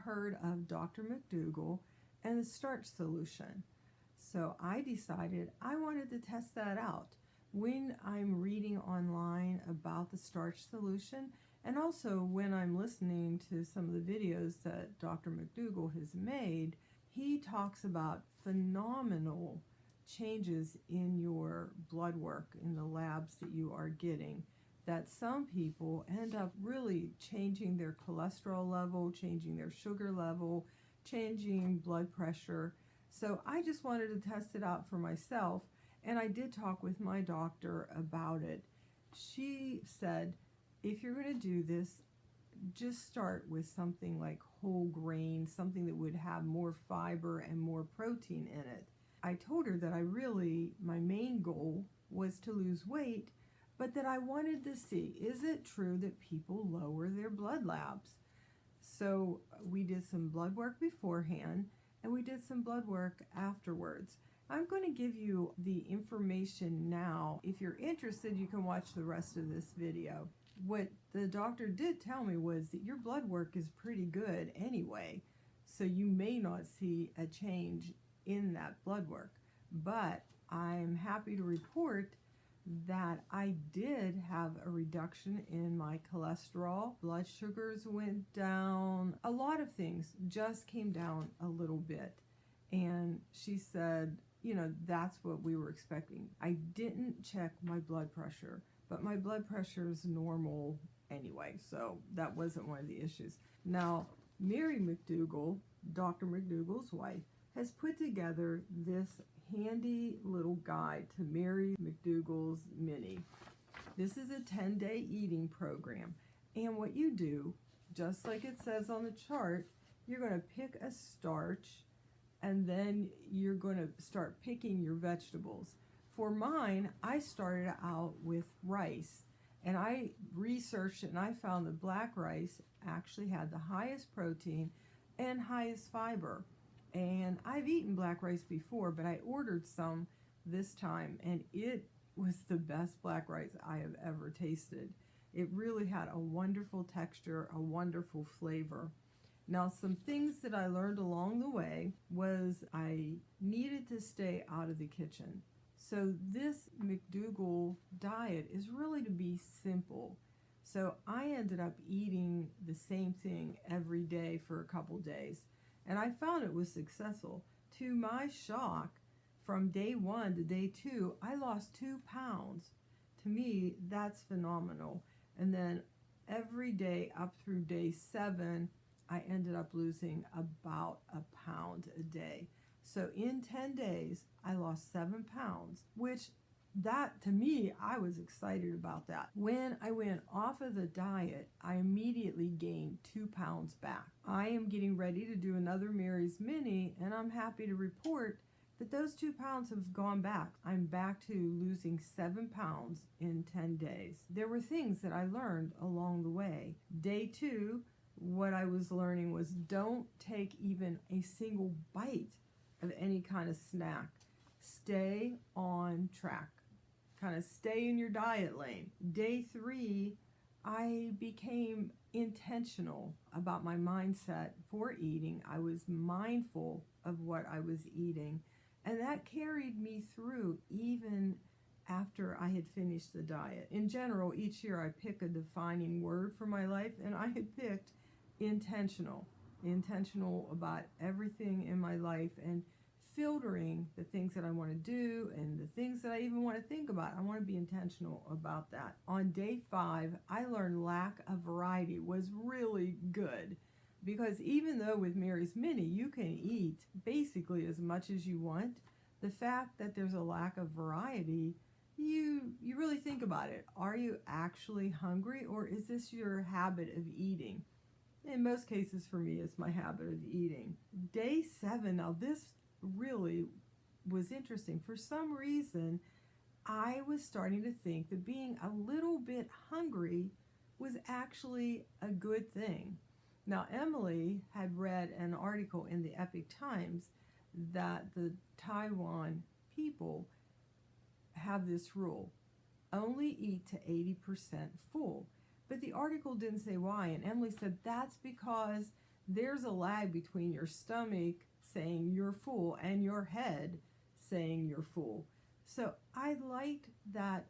heard of Dr. McDougall and the starch solution. So I decided I wanted to test that out. When I'm reading online about the starch solution, and also when I'm listening to some of the videos that Dr. McDougall has made, he talks about phenomenal changes in your blood work in the labs that you are getting, that some people end up really changing their cholesterol level, changing their sugar level, changing blood pressure. So I just wanted to test it out for myself, and I did talk with my doctor about it. She said, if you're going to do this, just start with something like whole grain, something that would have more fiber and more protein in it. I told her that my main goal was to lose weight, but that I wanted to see, is it true that people lower their blood labs? So we did some blood work beforehand, and we did some blood work afterwards. I'm going to give you the information now. If you're interested, you can watch the rest of this video. What the doctor did tell me was that your blood work is pretty good anyway, so you may not see a change in that blood work. But I'm happy to report that I did have a reduction in my cholesterol. Blood sugars went down. A lot of things just came down a little bit. And she said, that's what we were expecting. I didn't check my blood pressure, but my blood pressure is normal anyway, so that wasn't one of the issues. Now, Mary McDougall, Dr. McDougall's wife, has put together this handy little guide to Mary McDougall's Mini. This is a 10-day eating program, and what you do, just like it says on the chart, you're going to pick a starch, and then you're going to start picking your vegetables. For mine, I started out with rice, and I researched it, and I found that black rice actually had the highest protein and highest fiber. And I've eaten black rice before, but I ordered some this time, and it was the best black rice I have ever tasted. It really had a wonderful texture, a wonderful flavor. Now, some things that I learned along the way was I needed to stay out of the kitchen. So this McDougall diet is really to be simple. So I ended up eating the same thing every day for a couple days, and I found it was successful. To my shock, from day 1 to day 2, I lost 2 pounds. To me, that's phenomenal. And then every day up through day 7, I ended up losing about a pound a day. So in 10 days, I lost 7 pounds, which that, to me, I was excited about that. When I went off of the diet, I immediately gained 2 pounds back. I am getting ready to do another Mary's Mini, and I'm happy to report that those 2 pounds have gone back. I'm back to losing 7 pounds in 10 days. There were things that I learned along the way. Day 2, what I was learning was don't take even a single bite of any kind of snack. Stay on track. Kind of stay in your diet lane. Day 3, I became intentional about my mindset for eating. I was mindful of what I was eating, and that carried me through even after I had finished the diet. In general, each year I pick a defining word for my life, and I had picked intentional about everything in my life, and filtering the things that I want to do and the things that I even want to think about. I want to be intentional about that. On day 5, I learned lack of variety was really good, because even though with Mary's Mini you can eat basically as much as you want, the fact that there's a lack of variety, you really think about it. Are you actually hungry, or is this your habit of eating? In most cases for me, it's my habit of eating. Day 7, now this really was interesting. For some reason, I was starting to think that being a little bit hungry was actually a good thing. Now, Emily had read an article in the Epic Times that the Taiwan people have this rule: only eat to 80% full. But the article didn't say why, and Emily said that's because there's a lag between your stomach saying you're full and your head saying you're full. So I liked that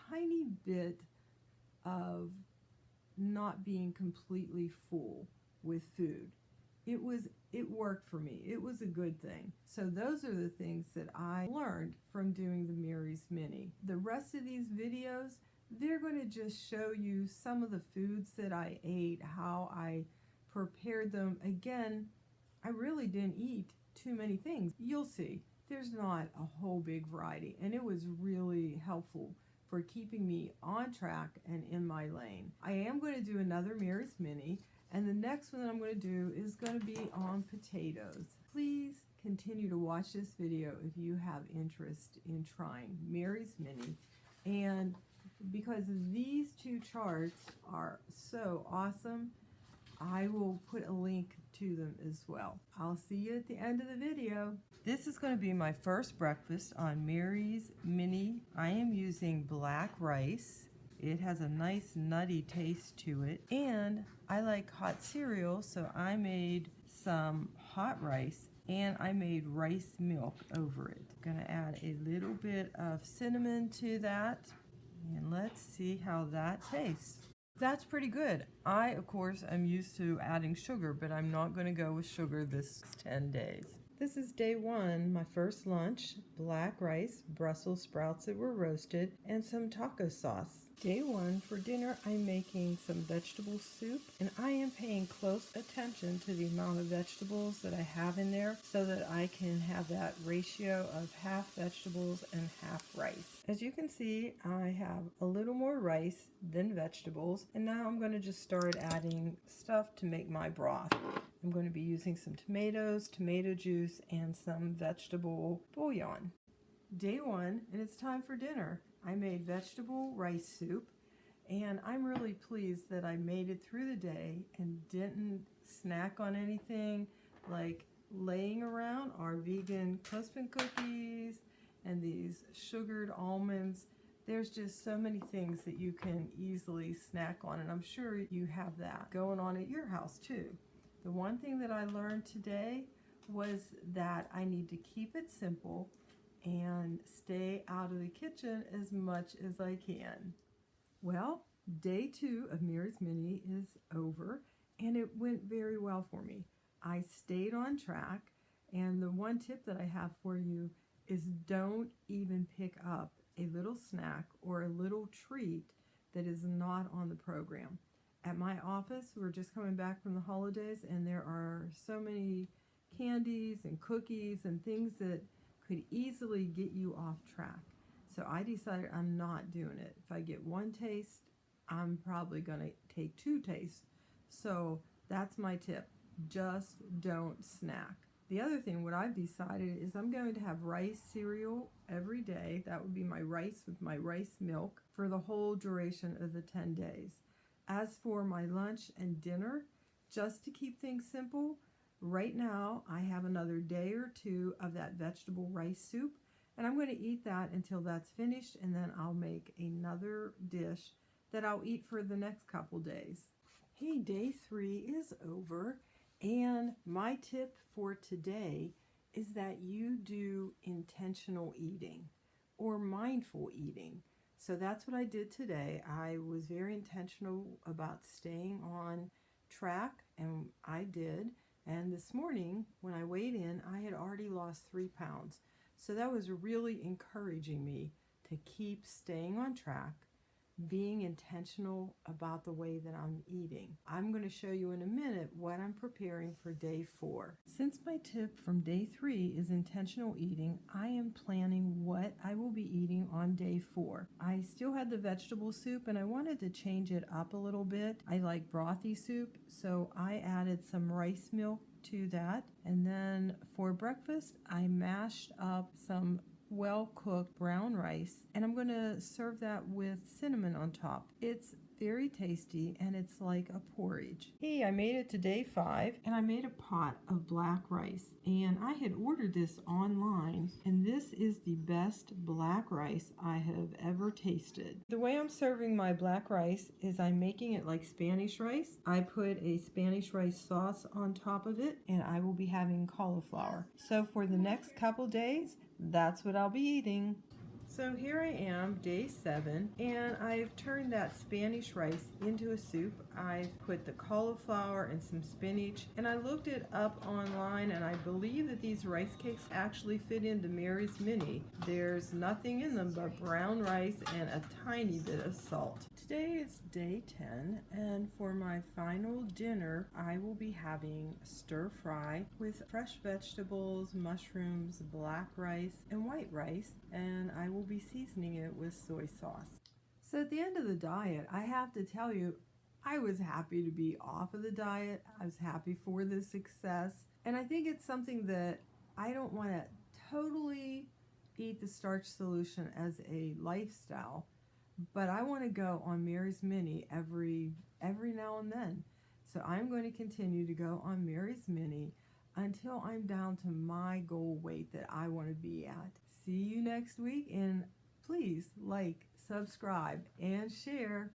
tiny bit of not being completely full with food. It worked for me. It was a good thing. So those are the things that I learned from doing the Mary's Mini. The rest of these videos, they're going to just show you some of the foods that I ate, how I prepared them. Again, I really didn't eat too many things. You'll see, there's not a whole big variety, and it was really helpful for keeping me on track and in my lane. I am going to do another Mary's Mini, and the next one that I'm going to do is going to be on potatoes. Please continue to watch this video if you have interest in trying Mary's Mini. And because these two charts are so awesome, I will put a link to them as well. I'll see you at the end of the video. This is going to be my first breakfast on Mary's Mini. I am using black rice. It has a nice nutty taste to it, and I like hot cereal, so I made some hot rice and I made rice milk over it. I'm going to add a little bit of cinnamon to that, and let's see how that tastes. That's pretty good. I, of course, am used to adding sugar, but I'm not going to go with sugar this 10 days. This is day one, my first lunch: black rice, Brussels sprouts that were roasted, and some taco sauce. Day one, for dinner, I'm making some vegetable soup, and I am paying close attention to the amount of vegetables that I have in there so that I can have that ratio of half vegetables and half rice. As you can see, I have a little more rice than vegetables, and now I'm going to just start adding stuff to make my broth. I'm going to be using some tomatoes, tomato juice, and some vegetable bouillon. Day one, and it's time for dinner. I made vegetable rice soup, and I'm really pleased that I made it through the day and didn't snack on anything like laying around our vegan Crispin cookies and these sugared almonds. There's just so many things that you can easily snack on, and I'm sure you have that going on at your house too. The one thing that I learned today was that I need to keep it simple and stay out of the kitchen as much as I can. Well, day two of Mary's Mini is over, and it went very well for me. I stayed on track, and the one tip that I have for you is don't even pick up a little snack or a little treat that is not on the program. At my office, we're just coming back from the holidays, and there are so many candies and cookies and things that could easily get you off track. So I decided I'm not doing it. If I get one taste, I'm probably going to take two tastes. So that's my tip. Just don't snack. The other thing, what I've decided is I'm going to have rice cereal every day. That would be my rice with my rice milk for the whole duration of the 10 days. As for my lunch and dinner, just to keep things simple, right now I have another day or two of that vegetable rice soup, and I'm going to eat that until that's finished, and then I'll make another dish that I'll eat for the next couple days. Hey, day 3 is over, and my tip for today is that you do intentional eating or mindful eating. So that's what I did today. I was very intentional about staying on track, and I did. And this morning, when I weighed in, I had already lost 3 pounds. So that was really encouraging me to keep staying on track, being intentional about the way that I'm eating. I'm going to show you in a minute what I'm preparing for day 4. Since my tip from day 3 is intentional eating, I am planning what I will be eating on day 4. I still had the vegetable soup, and I wanted to change it up a little bit. I like brothy soup, so I added some rice milk to that. And then for breakfast, I mashed up some well-cooked brown rice, and I'm going to serve that with cinnamon on top. It's very tasty, and it's like a porridge. Hey, I made it to day 5, and I made a pot of black rice, and I had ordered this online, and this is the best black rice I have ever tasted. The way I'm serving my black rice is I'm making it like Spanish rice. I put a Spanish rice sauce on top of it, and I will be having cauliflower. So for the next couple days, that's what I'll be eating. So here I am, day 7, and I've turned that Spanish rice into a soup. I've put the cauliflower and some spinach, and I looked it up online, and I believe that these rice cakes actually fit into Mary's Mini. There's nothing in them but brown rice and a tiny bit of salt. Today is day 10, and for my final dinner, I will be having stir fry with fresh vegetables, mushrooms, black rice, and white rice, and I will be seasoning it with soy sauce. So at the end of the diet, I have to tell you, I was happy to be off of the diet. I was happy for the success, and I think it's something that I don't want to totally eat the starch solution as a lifestyle, but I want to go on Mary's Mini every now and then. So I'm going to continue to go on Mary's Mini until I'm down to my goal weight that I want to be at. See you next week, and please like, subscribe, and share.